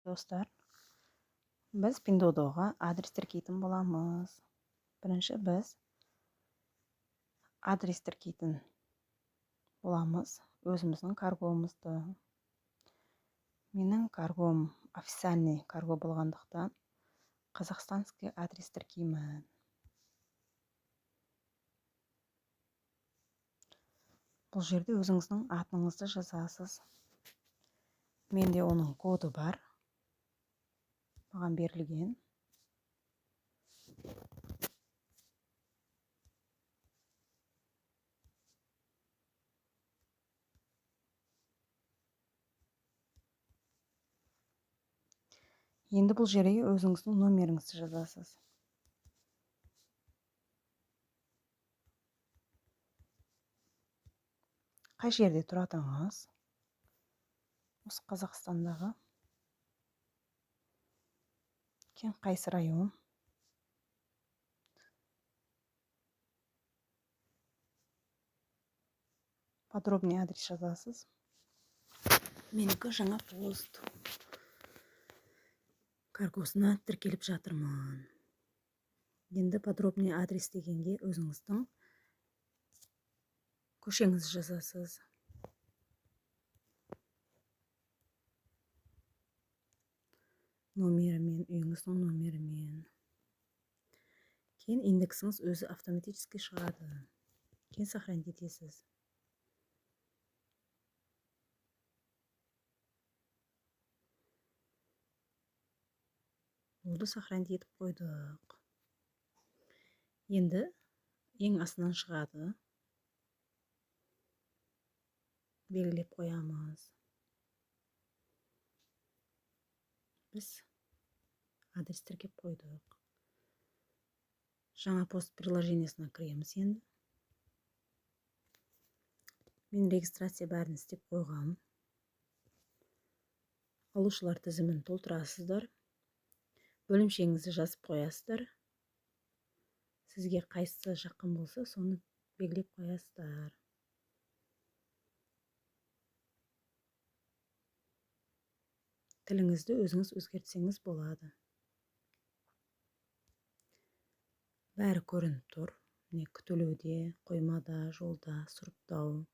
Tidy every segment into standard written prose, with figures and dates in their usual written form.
Достар, біз Pinduoduo'ға адрес тіркейтін боламыз. Бірінші біз адрес тіркейтін боламыз, өзіміздің каргомызды. Менің каргом официальный карго болғандықтан қазақстанский адрес тіркеймін. Бұл жерде өзіңіздің атыңызды жазасыз. Менде оның коды бар. Маған берілген. Енді бұл жерге өзіңіздің номеріңізді жазасыз. Қай жерде тұратыңыз? Осы Қазақстандағы. Қайсы район? Подробный адрес жазасыз. Менікі жаңа пост каргосына тіркеліп жатырмын. Енді подробный адрес дегенге өзіңіздің көшеңіз жазасыз. Номерімен, үйіңіздің номерімен. Кейін индексіңіз өзі автоматически шығады. Кейін сохранить етесіз. Болды, сохранить етіп қойдық. Енді ең астынан шығады. Белгілеп қоямыз. Біз адрес тіркеп қойдық. Жаңа пост приложениесіне кіреміз енді. Мен регистрация бәрін істеп қойғам. Алушылар тізімін толтырасыздар. Бөлімшеңізді жазып қоясыздар. Сізге қайсысы жақын болса, соны белгілеп қоясыздар. Тіліңізді өзіңіз өзгертсеңіз болады. Бәрі көрініп тұр. Күтілуде, қоймада, жолда, сұрыптау,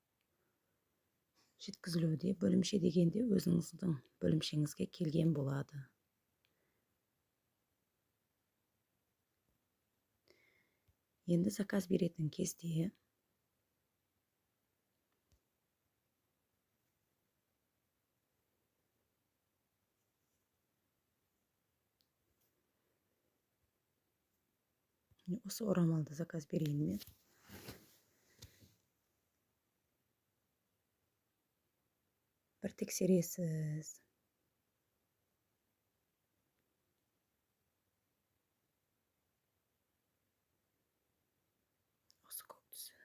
жеткізілуде, бөлімше дегенде өзіңіздің бөлімшеңізге келген болады. Енді заказ беретін кезде осы орамалды заказ берейін мен. Бір тексересіз. Осы көк түсі.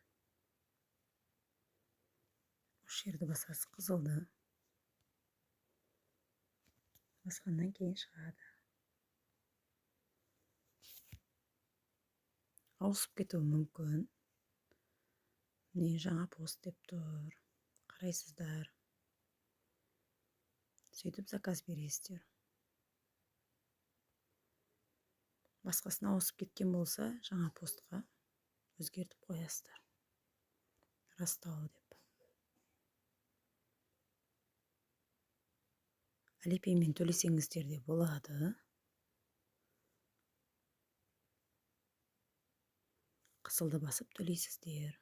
Осы жерді басқасы қызылды. Басқаннан кейін шығады. Ауысып кетуі мүмкін. Жаңа пост деп тұр. Қарайсыздар. Сөйтіп заказ бересіздер. Басқасына ауысып кеткен болса, жаңа постқа өзгертіп қоясыздар. Растау деп. Алипеймен төлесеңіздер де болады. Қысылды басып төлейсіздер.